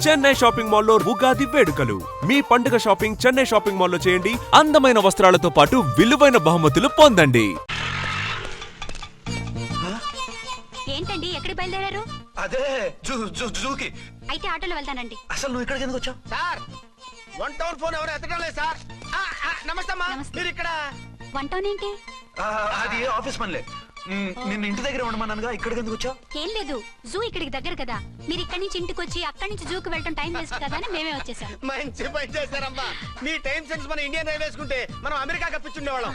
Chennai shopping మాల్లో ఉగాది వేడుకలు. మీ పండుగ షాపింగ్ చెన్నై షాపింగ్ మాల్లో చేయండి. అందమైన వస్త్రాలతో పాటు విలువైన బహుమతులు పొందండి. ఏంటండి ఎక్కడికి బయలుదేరారు? అదే జూకి. అయితే ఆటోలో వెళ్తానండి. అసలు నువ్వు ఇక్కడికి ఎందుకు వచ్చావు? సార్ 1 టౌన్ ఫోన్ ఎవరు ఎత్తడం లేదు సార్. నమస్తే అమ్మా. మీరు ఇక్కడ 1 టౌన్ ఏంటి? అది ఆఫీస్ పనిలే. నిన్ను ఇంటి దగ్గర ఉండమన్నానుగా, ఇక్కడికి ఎందుకు వచ్చావు? ఏం లేదు, జూ ఇక్కడికి దగ్గర కదా. మీరు ఇక్కడి నుంచి ఇంటికి వచ్చి అక్కడి నుంచి జూకి వెళ్ళటం టైం వేస్ట్ కదా అని మేమే వచ్చేసాం. మంచి పని చేశారమ్మా. మీ టైం సెన్స్ మన ఇండియన్ రైల్వేస్ కుంటే మనం అమెరికా కప్పించుండేవాళ్ళం.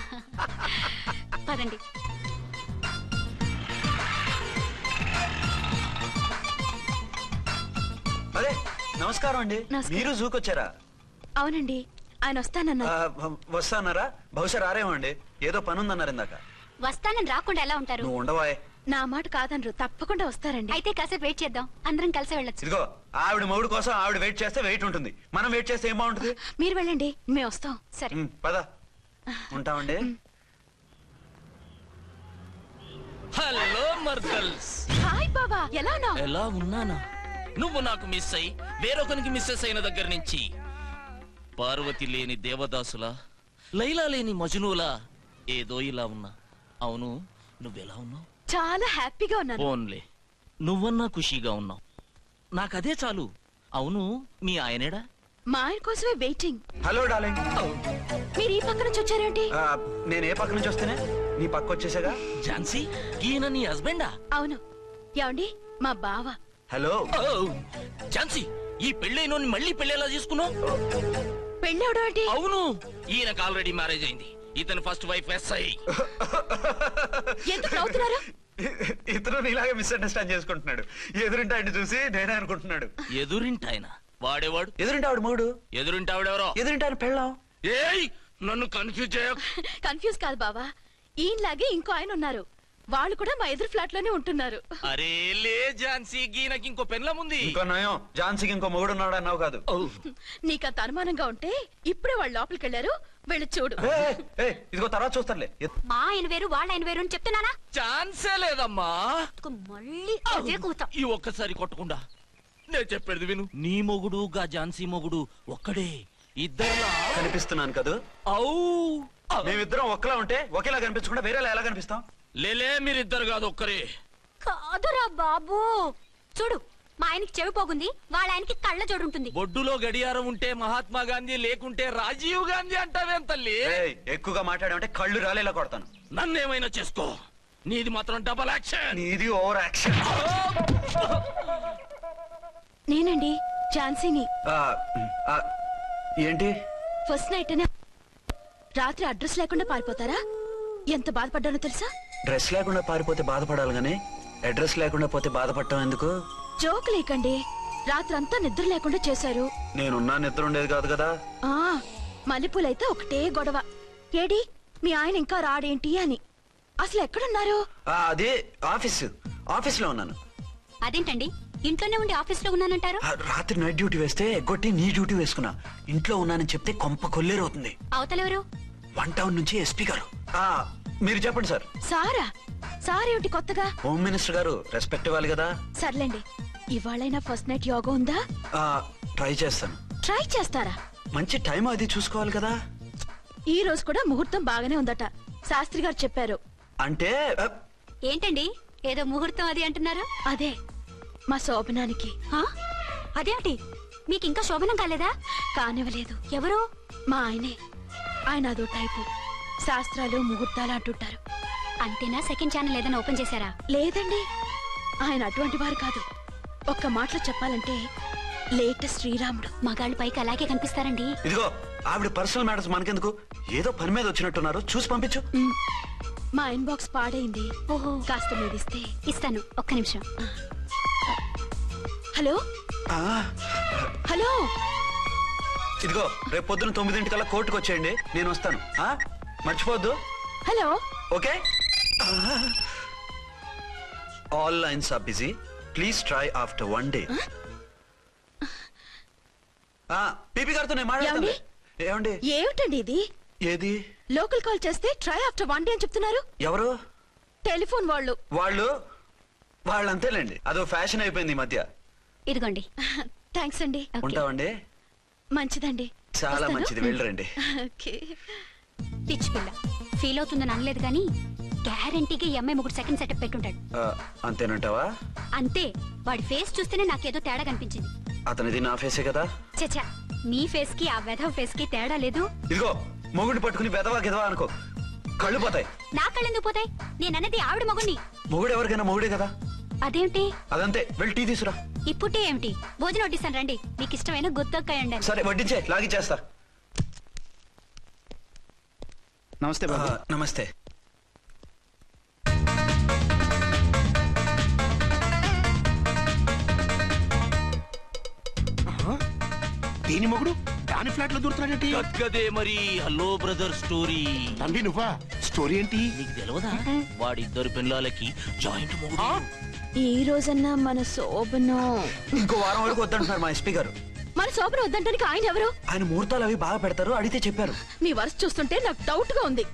పదండి. అదే నమస్కారం అండి. నమస్కారం. మీరు జూకి వచ్చారా? అవునండి, ఆయన వస్తానన్నారు. వస్తానారా? బహుశా రారేమో అండి, ఏదో పని ఉందన్నారు ఇందాక. వస్తానని రాకుండా ఎలా ఉంటారు? నువ్వు ఉండవాయే. నా మాట కాదనరు, తప్పకుండా వస్తారండి. అయితే కాసేపు వెయిట్ చేద్దాం, అందరం కలిసి వెళ్ళొచ్చు. ఇదిగో, ఆవిడ మొగుడు కోసం ఆవిడ వెయిట్ చేస్తే వెయిట్ ఉంటుంది, మనం వెయిట్ చేస్తే ఏం బాగుంటుంది? మీరు వెళ్ళండి, మేము వస్తాం. సరే పద, ఉంటామండి. హలో మర్దల్స్. హాయ్ బాబా, ఎలా ఉన్నావు? ఎలా ఉన్నానా? నువ్వు నాకు మిస్ అయి వేరొకరికి మిస్సెస్ అయిన దగ్గర నుంచి పార్వతి లేని దేవదాసులా, లైలా లేని మజునులా ఏదో ఇలా ఉన్నా. అవును, నువ్వెలా ఉన్నావు? చాలా హ్యాపీగా ఉన్నాను. ఓన్లే నువ్వన్నా ఖుషీగా ఉన్నావు, నాకదే చాలు. అవును, మీ ఆయనేడా? మా ఆయన కోసమే వెయిటింగ్. Hello darling. మీరు ఈ పక్క నుంచి వచ్చారేంటి? నేను ఏ పక్క నుంచి వస్తేనే నీ పక్క వచ్చేసాగా. ఝాన్సీ, ఈయన నీ హస్బెండా? అవును. ఏమండి, మా బావ. హలో. ఝాన్సీ, ఈ పెళ్ళైనోని మళ్ళీ పెళ్ళేలా చేసుకున్నావు? పెళ్ళవడం ఏంటి? అవును, ఈయనకు ఆల్రెడీ మ్యారేజ్ అయింది. ఇతను ఫస్ట్ వైఫ్ ఎస్ఐ. ఎందుకు నవ్వుతున్నారు? ఇతను నీలాగే మిస్అండర్స్టాండ్ చేసుకుంటున్నాడు. ఎదురింటి ఆయన చూసి నేనే అనుకుంటున్నాడు. ఎదురింటాయన వాడేవాడు? ఎదురింటి ఆవిడ మూడు. ఎదురింటి ఆవిడెవరో? ఎదురింటి ఆయన పెళ్ళాం. ఏయ్, నన్ను కన్ఫ్యూజ్ చేయ. కన్ఫ్యూజ్ కాదు బావా, ఈయనలాగే ఇంకో ఆయన ఉన్నారు. వాళ్ళు కూడా మా ఎదురు ఫ్లాట్ లోనే ఉంటున్నారు. అరే లే ఝాన్సీ, గీనకి ఇంకో పెన్లం ఉంది. ఇంకో నయం, ఝాన్సీకి ఇంకో మొగుడు ఉన్నాడు అన్నావు కాదు. నీకంత అనుమానంగా ఉంటే ఇప్పుడే వాళ్ళు లోపలికి వెళ్ళారు, వెళ్ళి చూడు. ఇదిగో తర్వాత చూస్తారులే. మా ఆయన వేరు, వాళ్ళ ఆయన వేరు అని చెప్తున్నానా? ఛాన్సే లేదమ్మా. మళ్ళీ అదే కూత. ఈ ఒక్కసారి కొట్టకుండా నేను చెప్పేది విను. నీ మొగుడు గా ఝాన్సీ మొగుడు ఒక్కడే, ఇద్దరులా కనిపిస్తున్నాను కదా. మేమిద్దరం ఒక్కలా ఉంటే ఒకేలా కనిపించకుండా వేరేలా ఎలా కనిపిస్తాం? లేలే, మీరిద్దరు కాదు ఒక్కరే. కాదురా బాబు, చూడు, మా ఆయనకి చెవి పోగుంది, వాళ్ళ ఆయనకి కళ్ళ జోడు ఉంటుంది. బొడ్డులో గడియారం ఉంటే మహాత్మా గాంధీ, లేకుంటే రాజీవ్ గాంధీ అంటావేం తల్లి? ఎక్కువగా మాట్లాడామంటే కళ్ళు రాలేలా కొడతాను. నన్నేమైనా చేసుకో, నీది మాత్రం డబల్ యాక్షన్. నీది ఓవర్ యాక్షన్. నేనండి ఝాన్సీని. ఏంటి ఫస్ట్ నైట్ రాత్రి అడ్రస్ లేకుండా పారిపోతారా? ఎంత బాధపడ్డానో తెలుసా? డ్రెస్ లేకుండా పారిపోతే బాధపడాలి గానీ అడ్రస్ లేకుండా పోతే బాధపడటం ఎందుకు? జోక్ లేకండి, రాత్రంతా నిద్ర లేకుండా చేశారు. నేనున్నా నిద్ర ఉండేది కాదు కదా. మల్లెపూలైతే ఒకటే గొడవ. ఏడి మీ ఆయన ఇంకా రాడేంటి అని. అసలు ఎక్కడున్నారు? అదే ఆఫీస్ లో ఉన్నాను. అదేంటండి, ఇంట్లోనే ఉండి ఆఫీస్ లో ఉన్నానంటారు? రాత్రి నైట్ డ్యూటీ వేస్తే ఎగ్గొట్టి నీ డ్యూటీ వేసుకున్నా. ఇంట్లో ఉన్నానని చెప్తే కొంప కొల్లేరవుతుంది. అవతలెవరు? 1 టౌన్ నుంచి ఎస్పీ గారు. మీరు చెప్పండి సార్. సారా? సార్ ఏమిటి కొత్తగా? హోమ్ మినిస్టర్ గారు, రెస్పెక్ట్ ఇవ్వాలి కదా. సర్లేండి, ఇవాళైనా ఫస్ట్ నైట్ యోగా ఉందా? ట్రై చేస్తాను. ట్రై చేస్తారా? మంచి టైం అది చూసుకోవాలి కదా. ఈ రోజు కూడా ముహూర్తం బాగానే ఉందట, శాస్త్రి గారు చెప్పారు. అంటే ఏంటండి ఏదో ముహూర్తం అది అంటున్నారు? అదే మా శోభనానికి. అదేమిటి, మీకు ఇంకా శోభనం కాలేదా? కానివ్వలేదు. ఎవరు? మా ఆయనే. ఆయన అదో టైపు, శాస్త్రాలు ముహూర్తాలు అంటుంటారు. అంతేనా? సెకండ్ ఛానల్ ఏదైనా ఓపెన్ చేశారా? లేదండి, ఆయన అటువంటి వారు కాదు. ఒక్క మాటలో చెప్పాలంటే లేటెస్ట్ శ్రీరాముడు. మగాళ్ళు పైకి అలాగే కనిపిస్తారండి. ఇదిగో, ఆవిడ పర్సనల్ మ్యాటర్స్ మనకెందుకు, ఏదో పని మీద వచ్చినట్టున్నారు, చూసి పంపించు. మా ఇన్బాక్స్ పాడైంది. ఓహో, కాస్త మీదిస్తే ఇస్తాను. ఒక్క నిమిషం. హలో హలో, ఇదిగో, రేపు పొద్దున 9 కోర్టుకు వచ్చేయండి, నేను వస్తాను. మర్చిపోద్దు. Hello. Okay. All lines are busy, please try after 1 day. PP గారితో నేను మాట్లాడతాను. ఏమండి? ఏమిటండి ఇది? ఏది? లోకల్ కాల్ చేస్తే ట్రై ఆఫ్టర్ 1 day అని చెప్తున్నారు. ఎవరు? టెలిఫోన్ వాళ్ళు. వాళ్ళంతేలేండి, అదో ఫ్యాషన్ అయిపోయింది ఈ మధ్య. ఇదిగోండి. థ్యాంక్స్ అండి. ఉంటామండి. మంచిదండి. చాలా వస్తాను. మంచిది, వెళ్ళరండి. ఓకే. పిచ్చి పిల్ల ఫీల్ అవుతుందని అనలేదు కానీ గ్యారంటీగా ఈ అమ్మాయి ముగ్గురు సెకండ్ సెటప్ పెట్టుంటాడు. అంతేనంటావా? అంతే. వాడి ఫేస్ చూస్తేనే నాకేదో తేడా కనిపించింది. అతనిది నా ఫేసే కదా. చచ్చా, నీ ఫేస్ కి ఆ వెధవ ఫేస్ కి తేడా లేదు. ఇదిగో మొగుడిని పట్టుకుని బెదవా గెదవా అనుకో, కళ్ళు పోతాయి. నా కళ్ళెందుకు పోతాయి? నేనన్నది ఆవిడ మగుణ్ణి. మొగుడు ఎవరికైనా మొగుడే కదా. అదేమిటి? అదంతే, వెళ్ళి టీ తీసురా. ఇప్పుడే ఏమిటి? భోజనం వడ్డిస్తాను రండి. మీకు ఇష్టమైన గుత్తొక్కాయ ఉండండి. సరే వడ్డించే, లాగిచ్చేస్తా. నమస్తే బాబు. నమస్తే. దీని మొగుడు దాని ఫ్లాట్ లో దూరుతున్నాడేంటి? గద్గదే మరి హలో బ్రదర్ స్టోరీ. తండ్రి నువ్వా? స్టోరీ ఏంటి? నీకు తెలియదా? వాడిద్దరు పిల్లలకి జాయింట్ మొగుడు. ఈ రోజన్నా మన శోభనం. ఇంకో వారం వరకు వద్దంటున్నారు మా ఎస్పీ గారు. మన శోభనం వద్దంటానికి ఆయన ఎవరు? ఆయన ముహూర్తాలు అవి బాగా పెడతారు, అడిగితే చెప్పారు. మీ వరుస చూస్తుంటే నాకు డౌట్ గా ఉంది.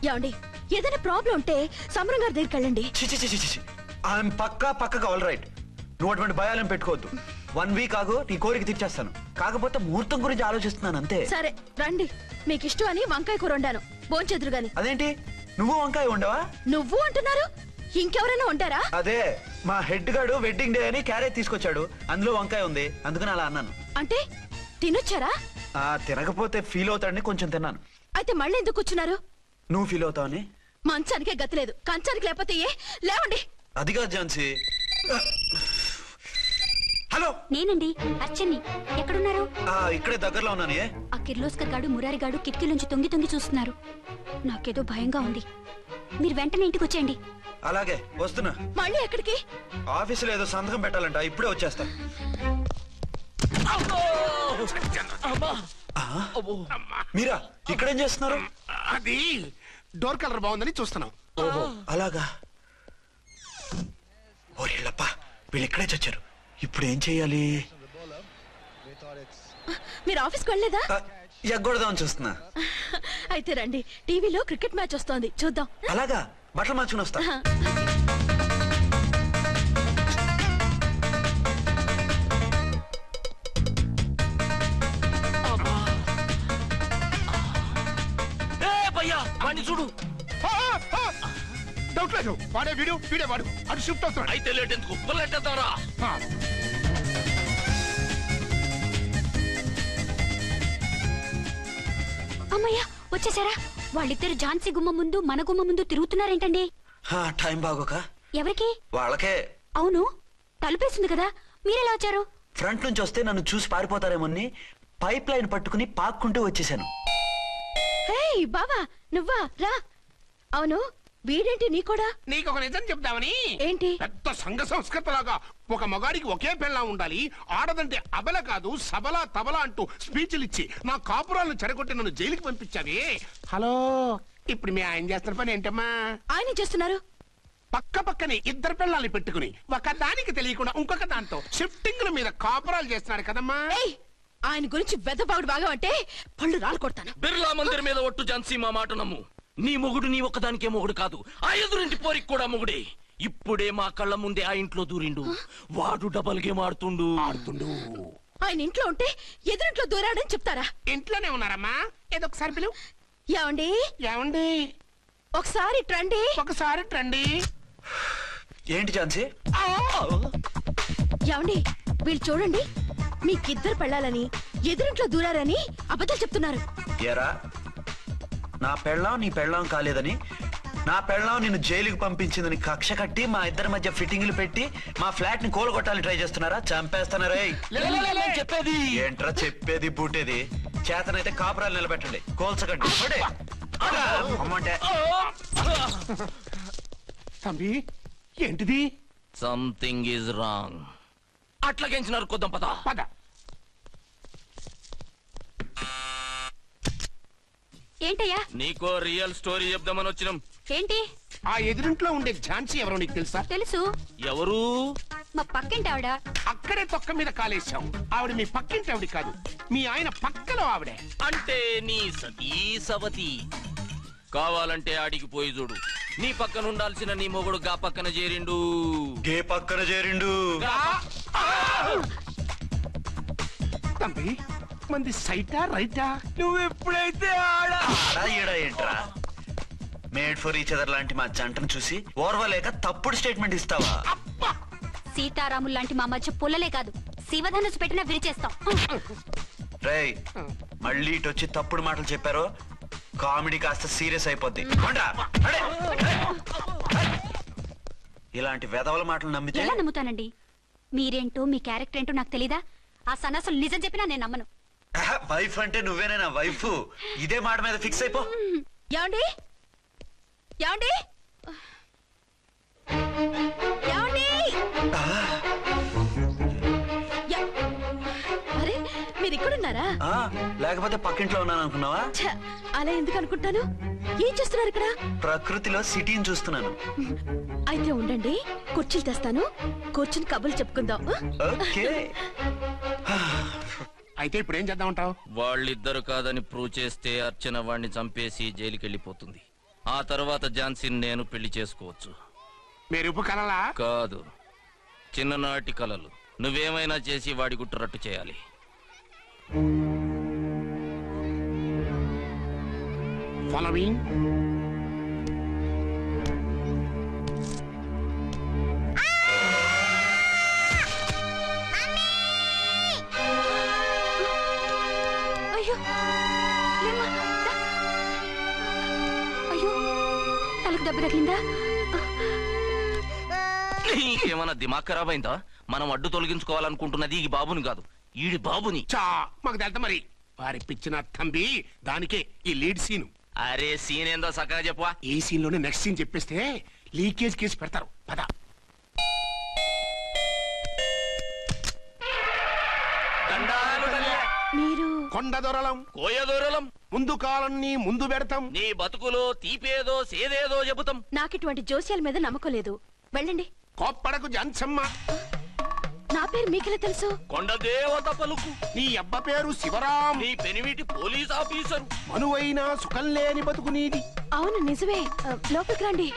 ఏమండి, ఏదైనా ప్రాబ్లం ఉంటే సమరం గారి దగ్గరికి వెళ్ళండి. చిచి ఆయన పక్కగా ఆల్ రైట్. నువ్వు అటువంటి భయాలను పెట్టుకోవద్దు. 1 వీక్ ఆగు, నీ కోరిక తీర్చేస్తాను. కాకపోతే ముహూర్తం గురించి ఆలోచిస్తున్నాను అంతే. సరే రండి. మీకు ఇష్టం అని వంకాయ కూర వండాను, భోంచెదురు గాని. అదేంటి నువ్వు వంకాయ ఉండవా? నువ్వు అంటున్నారు, ఇంకెవరైనా ఉంటారా? అదే మా హెడ్ గాడు వెడ్డింగ్ డే అని క్యారేజ్ తీసుకొచ్చాడు, అందులో వంకాయ ఉంది, అందుకని అలా అన్నాను. అంటే తినొచ్చారా? తినకపోతే ఫీల్ అవుతాడని కొంచెం తిన్నాను. అయితే మళ్ళీ ఎందుకు కూర్చున్నారు? నువ్వు ఫీల్ అవుతావని. మంచానికే గతి లేదు, కంచానికి లేకపోతే ఏ? లేవండి. అది కాదు ఝాన్సీ. హలో, నేనండి అచ్చన్ని. ఎక్కడున్నారు? ఇక్కడే దగ్గరలో ఉన్నానే. ఆ కిర్లోస్కర్ గాడు మురారి గాడు కిటికీలోంచి తొంగి తొంగి చూస్తున్నారు. నాకేదో భయంగా ఉంది. మీరు వెంటనే ఇంటికి వచ్చేయండి. అలాగే వస్తున్నా. మళ్ళీ ఎక్కడికి? ఆఫీసులో ఏదో సంతకం పెట్టాలంట, ఇప్పుడే వచ్చేస్తా. మీరా ఇక్కడేం చేస్తున్నారు? అది డోర్ కలర్ బాగుందని చూస్తున్నాం. ఓహో అలాగా. ఓరేళ్ళప్ప, వీళ్ళు ఇక్కడే చచ్చారు. ఇప్పుడు ఏం చెయ్యాలి? మీరు ఆఫీస్కి వెళ్ళలేదా? ఎగ్గొడదామని చూస్తున్నా. అయితే రండి, టీవీలో క్రికెట్ మ్యాచ్ వస్తోంది, చూద్దాం. అలాగా, బట్టలు మార్చుకుని వస్తా. వాడిని చూడు. డౌట్ లేదు, వాడే వీడే వాడు. అటు షిఫ్ట్ అవుతున్నాడు. అయితే లేట్ ఎందుకు? బుల్లెట్టేద్దాంరా. అమ్మయ్యా, వచ్చేసారా? వాళ్ళిద్దరు ఝాన్సీ గుమ్మ ముందు మన గుమ్మ ముందు తిరుగుతున్నారేంటండి? టైం బాగోక. ఎవరికి? వాళ్ళకే. అవును, తలుపేసింది కదా, మీరెలా వచ్చారు? ఫ్రంట్ నుంచి వస్తే నన్ను చూసి పారిపోతారేమోని పైప్ లైన్ పట్టుకుని పాక్కుంటూ వచ్చేసాను. హే బావా, నువ్వా? రా. అవును, వీడేంటి నీ కూడా? నీకు ఒక నిజం చెప్తామని. ఏంటి? పెద్ద సంఘ సంస్కృతలాగా ఒక మగాడికి ఒకే పెళ్ళ ఉండాలి, ఆడదంటే అబల కాదు సబల తబల అంటూ స్పీచ్లు ఇచ్చి నా కాపురాలను చెడగొట్టి నన్ను జైలుకి పంపించావే. హలో, ఇప్పుడు మీ ఆయన చేస్తున్న పని ఏంటమ్మా? ఆయన చేస్తున్నారు. పక్కనే ఇద్దరు పిల్లల్ని పెట్టుకుని ఒక దానికి తెలియకుండా ఇంకొక దాంతో షిఫ్టింగ్ల మీద కాపురాలు చేస్తున్నాడు కదమ్మా. ఏయ్, ఆయన గురించి వెదబాగుడు బాగా అంటే పళ్ళు రాలు కొడతాను. బిర్లా మందిర్ మీద ఒట్టు ఝాన్సీ, మా మాట నమ్ము. నీ మొగుడు నీ ఒక్కదానికే మొగుడు కాదు, ఆ ఎదురింటి పోరికి కూడా మొగుడే. ఇప్పుడే మా కళ్ళ ముందే ఆ ఇంట్లో దూరిండు. వాడు డబల్ గేమ్ ఆడుతుండు. ఆయన ఇంట్లో ఉంటే ఎదురింట్లో దూరాడని చెప్తారా? ఇంట్లోనే ఉన్నారమ్మా. ఏదో ఒకసారి పిలువు. ఏమండి? ఏమండి? ఒకసారి ట్రండి. ఒకసారి ట్రండి. ఏంటి ఝాన్సీ? ఏమండి, వీళ్ళు చూడండి, మీకిద్దరు పెళ్ళాలని ఎదురింట్లో దూరారని అబద్ధాలు చెప్తున్నారు. ఏరా, నా పెళ్ళాం నీ పెళ్ళాం కాలేదని, నా పెళ్ళాం నిన్ను జైలుకి పంపించిందని కక్ష కట్టి మా ఇద్దరి మధ్య ఫిట్టింగ్లు పెట్టి మా ఫ్లాట్ ని కోలగొట్టాలని ట్రై చేస్తున్నారా? చంపేస్తున్నారా? చెప్పేది ఏంట్రా చెప్పేది బూటేది? చేతనైతే కాపురాలు నిలబెట్టండి, కోల్చకండి. అమ్మంటే తంబి, ఏంటిది? Something is wrong. అట్లాగెంచినారు కొద్దాం పద. పద. ఏంటయ్యా? నీకో రియల్ స్టోరీ చెప్దామని వచ్చినాం. ఏంటి? ఆ ఎదురింట్లో ఉండే ఝాన్సీ ఎవరో నీకు తెలుసా? తెలుసు. ఎవరు? మా పక్కింటి ఆవిడ. అక్కడే తొక్క మీద కాలేశావు. ఆవిడ మీ పక్కింటి ఆవిడ కాదు, మీ ఆయన పక్కలో ఆవిడే. అంటే నీ సతీ సవతి. కావాలంటే ఆడికి పోయి చూడు. నీ పక్కన ఉండాల్సిన నీ మొగుడు గా పక్కన చేరిండు. గే పక్కన చేరిండు. తంబి మంది సైటా రైటా? నువ్వు ఎప్పుడైతే ఆడా ఆడా ఈడా ఏంట్రా? మేడ్ ఫర్ ఈచ్ అదర్ లాంటి మా జంటను చూసి ఓర్వలేక తప్పుడు స్టేట్మెంట్ ఇస్తావా? సీతారాములు లాంటి మా మధ్య పుల్లలే కాదు, శివధనుసు పెట్టినా విరిచేస్తాం. రేయ్ మళ్ళీ ఇటు వచ్చి తప్పుడు మాటలు చెప్పారో కామెడీ కాస్త సీరియస్ అయిపోద్ది. కొండ్రా, అడే, అడే. ఇలాంటి వెధవల మాటలు నమ్మితే ఎలా నమ్ముతానండి? మీరేంటో మీ క్యారెక్టర్ ఏంటో నాకు తెలీదా? ఆ సన్నాసులు నిజం చెప్పినా నేను నమ్మను. వైఫ్ అంటే నువ్వేనా వైఫ్? ఇదే మాట మీద ఫిక్స్ అయిపో. ఏమండి ఏమండి ఏమండి? యా- అరే మీరు ఇక్కడున్నారా? ఆ, లేకపోతే పక్కింట్లో ఉన్నాను అనుకున్నావా? ఛ, అలా ఎందుకు అనుకుంటాను? ఏం చేస్తున్నారు ఇక్కడ? ప్రకృతిలో సిటీని చూస్తున్నాను. అయితే ఉండండి, కుర్చీలు తెస్తాను, కూర్చుని కబుర్లు చెప్పుకుందాం. ఓకే. అయితే ఇప్పుడు ఏం చేద్దామంటావు? వాళ్ళిద్దరు కాదని ప్రూవ్ చేస్తే అర్చన వాణ్ణి చంపేసి జైలుకి వెళ్ళిపోతుంది. ఆ తర్వాత ఝాన్సీని నేను పెళ్లి చేసుకోవచ్చు. మీరు ఉప్పు కలలా? కాదు, చిన్ననాటి కలలు. నువ్వేమైనా చేసి వాడి గుట్టు రట్టు చేయాలి. ఫాలోయింగ్. అయ్యో లేమ్మా, దా. అయ్యో తలకు దెబ్బ తగిలిందా? నీకేమైనా దిమాగ్ ఖరాబ్ అయిందా? మనం అడ్డు తొలగించుకోవాలనుకుంటున్నది ఈ బాబుని కాదు, ఈడి బాబుని. చా మాకు తెలుతా మరి. వారి పిచ్చిన తంబి దానికే ఈ లీడ్ సీన్. అరే సీన్ ఏందో సక్కగా చెప్పవా? ఈ సీన్ లోనే నెక్స్ట్ సీన్ చెప్పేస్తే లీకేజ్ కేసు పెడతారు. పద. మీరు కొండ దొరలం కోయదూరలం ముందు కాలన్ని ముందు పెడతాం. నీ బతుకులో తీపేదో సేదేదో చెబుతాం. నాకు ఇటువంటి జోస్యాల మీద నమ్మకం లేదు. వెళ్ళండి. కోప్పడకు జాన్సమ్మ. నా పేరు మీకెలా తెలుసు? కొండ దేవత పలుకు. నీ అబ్బ పేరు శివరాం. నీ పెనిమిటి పోలీస్ ఆఫీసరు. మనువైన సుఖం లేని బతుకు నీది. అవును నిజమే. లోపలికి రండి.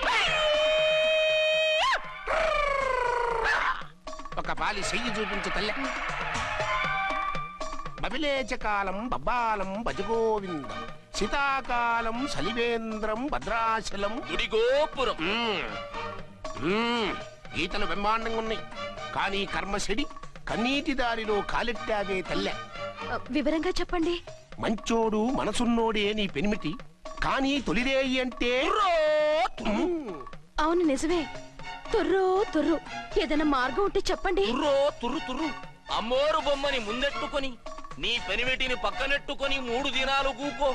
ఒక పాలి చెయ్యి చూపించు తల్లె. బబిలేచకాలం బబ్బాలం భజగోవిందం, శీతాకాలం సలివేంద్రం భద్రాచలం. గుడి గోపురం. గీతలు బ్రహ్మాండంగా ఉన్నాయి, కానీ కర్మశడి కన్నీటి దారిలో కాలెట్టావే తల్లె. వివరంగా చెప్పండి. మంచోడు మనసున్నోడే నీ పెనిమిటి, కానీ తొలిరేయి అంటే అవును నిజమే. తుర్రు తుర్రు. ఏదైనా మార్గం ఉంటే చెప్పండి. తుర్రో తుర్రు తుర్రు. అమ్మోరు బొమ్మని ముందెట్టుకొని నీ పెనిమిటిని పక్కనెట్టుకొని 3 దినాలు కూకో.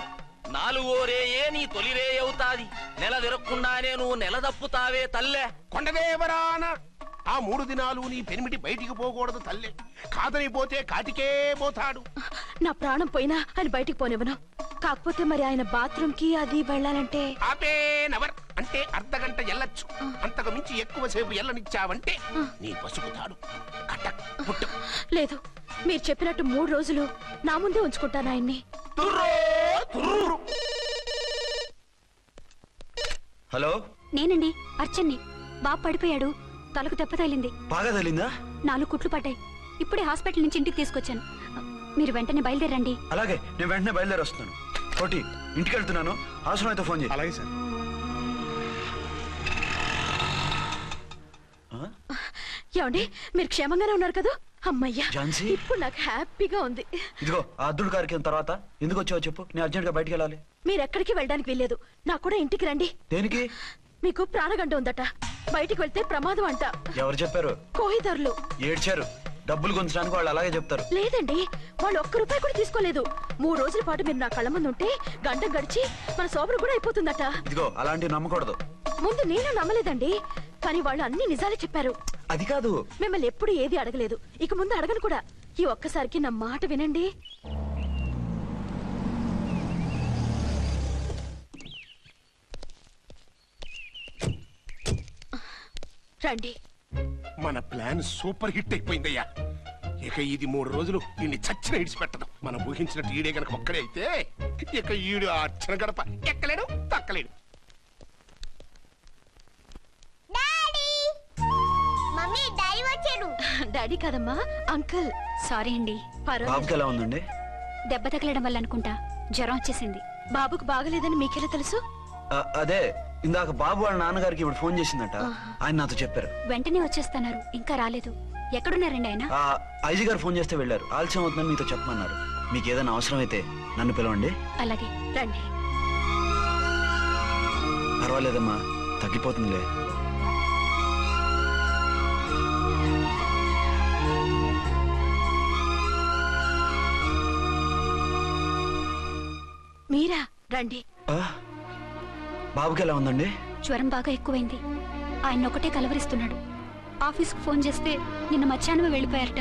4వ రేయే నీ తొలి రే అవుతాది. నెల తిరగకుండానే నువ్వు నెల తప్పుతావే తల్లే. కొండదేవరాన ఆ 3 దినాలు నీ పెనిమిటి బయటికి పోకూడదు తల్లే. కాదని పోతే కాటికే పోతాడు. నా ప్రాణం పోయినా ఆయన బయటికి పోనివ్వను. కాకపోతే మరి ఆయన బాత్రూమ్ కి అది వెళ్ళాలంటే ఆపేనవర్ అంటే అర్ధగంట ఎల్లొచ్చు. అంతకు మించి ఎక్కువసేపు ఎల్లనిచ్చావంటే నీ పసుపుతాడు కటక్ పుట్టు. లేదు, మీరు చెప్పినట్టు 3 రోజులు నా ముందే ఉంచుకుంటాను ఆయన్ని. హలో, నేనండి అర్చన్ని. బాబు పడిపోయాడు, తలకు దెబ్బ తగిలింది. బాగా తగిలిందా? 4 కుట్లు పడ్డాయి. ఇప్పుడే హాస్పిటల్ నుంచి ఇంటికి తీసుకొచ్చాను. మీరు వెంటనే బయలుదేరండి. అలాగే, నేను వెంటనే బయలుదేరి వస్తున్నాను. కోటి, ఇంటికి వెళ్తున్నాను. అవసరం అయితే ఫోన్ చేయి. అలాగే సార్. ఏమండి, మీరు క్షేమంగానే ఉన్నారు కదా? అమ్మయ్యా, ఝాన్సీ? ఇప్పుడు నాకు హ్యాపీగా ఉంది. ఇదిగో ఆ అద్దుడు కార్యక్రమం తర్వాత ఎందుకు వచ్చావో చెప్పు. నేను అర్జెంట్ గా బయటికి వెళ్ళాలి. మీరు ఎక్కడికి వెళ్ళడానికి వెళ్ళలేదు. నాకు కూడా ఇంటికి రండి. దేనికి? మీకు ప్రాణగంట ఉందట. బయటికి వెళ్తే ప్రమాదం అంట. ఎవరు చెప్పారు? కోహిదారులు ఏడ్చారు. డబ్బులు గుంచడానికి వాళ్ళు అలాగే చెప్తారు. లేదండి, వాళ్ళు ₹1 కూడా తీసుకోలేదు. 3 రోజుల పాటు మీరు నా కళ్ళ ముందు ఉంటే గంట గడిచి మన శోభన కూడా అయిపోతుందట. ఇదిగో అలాంటివి నమ్మకూడదు. ముందు నేను నమ్మలేదండి, కానీ వాళ్ళు అన్ని నిజాలే చెప్పారు. అది కాదు, మిమ్మల్ని ఎప్పుడు ఏది అడగలేదు, ఇక ముందు అడగను కూడా. ఈ ఒక్కసారికి నా మాట వినండి. రండి. మన ప్లాన్ సూపర్ హిట్ అయిపోయిందయ్యా. ఇక ఇది 3 రోజులు ఈయన్ని చచ్చిన ఇడిచిపెట్టదు. మనం ఊహించినట్టు ఈడే గనక ఒక్కడే అయితే ఇక ఈడు ఆ అర్చన గడప ఎక్కలేడు, తక్కలేడు. డాడీ డాడీ కాదమ్మా, అంకుల్. సారీ అండి. బాబుకి ఎలా ఉందండి? దెబ్బ తగలడం వల్ల అనుకుంటా జ్వరం వచ్చేసింది. బాబుకు బాగలేదని మీకెలా తెలుసు? అదే ఇందాక బాబు వాళ్ళ నాన్నగారికి ఇప్పుడు ఫోన్ చేసిందట, ఆయన నాతో చెప్పారు. వెంటనే వచ్చేస్తున్నారు, ఇంకా రాలేదు. ఎక్కడున్నారండి ఆయన? ఐజీ గారు ఫోన్ చేస్తే వెళ్ళారు. ఆలస్యం అవుతుందని మీతో చెప్పమన్నారు. మీకు ఏదైనా అవసరం అయితే నన్ను పిలవండి. అలాగే రండి. పర్వాలేదమ్మా, తగ్గిపోతుందిలే. మీరా? రండి. బాబుకి ఎలా ఉందండి? జ్వరం బాగా ఎక్కువైంది. ఆయన ఒకటే కలవరిస్తున్నాడు. ఆఫీస్కు ఫోన్ చేస్తే నిన్న మధ్యాహ్నమే వెళ్ళిపోయారట.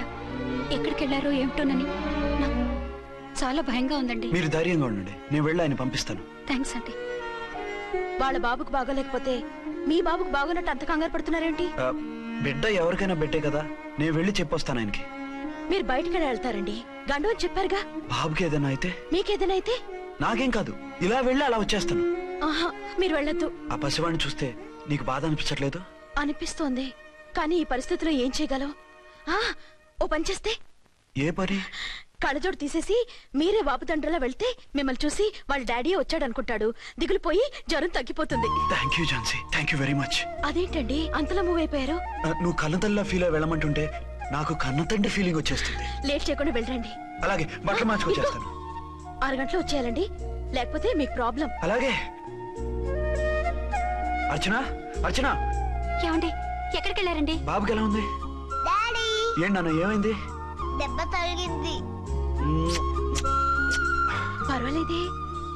ఎక్కడికి వెళ్ళారో ఏమిటోనని నాకు చాలా భయంగా ఉందండి. మీరు ధైర్యంగా ఉండండి, నేను వెళ్ళి ఆయన పంపిస్తాను. థ్యాంక్స్ అండి. వాళ్ళ బాబుకు బాగోలేకపోతే మీ బాబుకు బాగోనట్టు అంత కంగారు పడుతున్నారేంటి? బిడ్డ ఎవరికైనా బిడ్డే కదా, నేను వెళ్ళి చెప్పొస్తాను ఆయనకి. మీరు బయటికి వెళ్తారండి, గండు అని చెప్పారుగా. బాబుకి ఏదైనా అయితే? మీకేదైనా అయితే? నాకేం కాదు, ఇలా వెళ్ళి అలా వచ్చేస్తాను. ఆహా, మీరు వెళ్ళొద్దు. ఆ పసివాడిని చూస్తే నీకు బాధ అనిపించట్లేదు? అనిపిస్తోంది, కానీ ఈ పరిస్థితిలో ఏం చేయగలం? ఓ పని చేస్తే? ఏ పని? కళ్ళజోడు తీసేసి మీరే వాపుతండ్రలా వెళ్తే మిమ్మల్ని చూసి వాళ్ళ డాడీ వచ్చాడు అనుకుంటాడు. దిగులు పోయి జ్వరం తగ్గిపోతుంది. Thank you Jhansi, thank you very much. అదేంటండి అంతలా మూవ్ అయిపోయారు? నువ్వు కన్నతల్లా ఫీల్ అయి వెళ్ళమంటుంటే నాకు కన్నతండ్రి ఫీలింగ్ వచ్చేస్తుంది. లేట్ చేయకుండా వెళ్ళండి. అలాగే, బట్టలు మార్చుకొచ్చేస్తాను. 6 గంటలు వచ్చేయాలండి, లేకపోతే మీకు ప్రాబ్లం. అలాగే. అర్చన, అర్చన. ఏమండి, ఎక్కడికి వెళ్ళారండి? బాబుకి ఎలా ఉంది? ఏంటి నాన్న, ఏమైంది? దెబ్బ తగిలింది. పర్వాలేదే,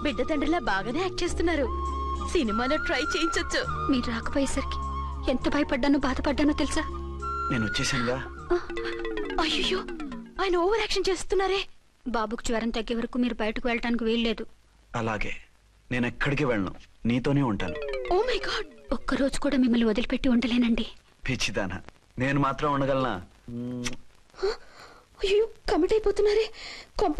బిడ్డ తండ్రిలా బాగానే యాక్ట్ చేస్తున్నారు. సినిమాలో ట్రై చేయించొచ్చు. మీరు రాకపోయేసరికి ఎంత భయపడ్డానో బాధపడ్డానో తెలుసా? నేను వచ్చేసానుగా. అయ్యో, ఆయన ఓవర్ యాక్షన్ చేస్తున్నారే. బాబుకు జ్వరం తగ్గే వరకు మీరు బయటకు వెళ్ళటానికి వీల్లేదు. అలాగే, నేను ఎక్కడికి వెళ్ళను, నీతోనే ఉంటాను. ఓ మై గాడ్, ఒక్కరోజు కూడా మిమ్మల్ని వదిలిపెట్టి ఉండలేనండి. పిచ్చిదానా, నేను మాత్రం ఉండగలనా? అయ్యో కమిట్ అయిపోతున్నారే. కొంప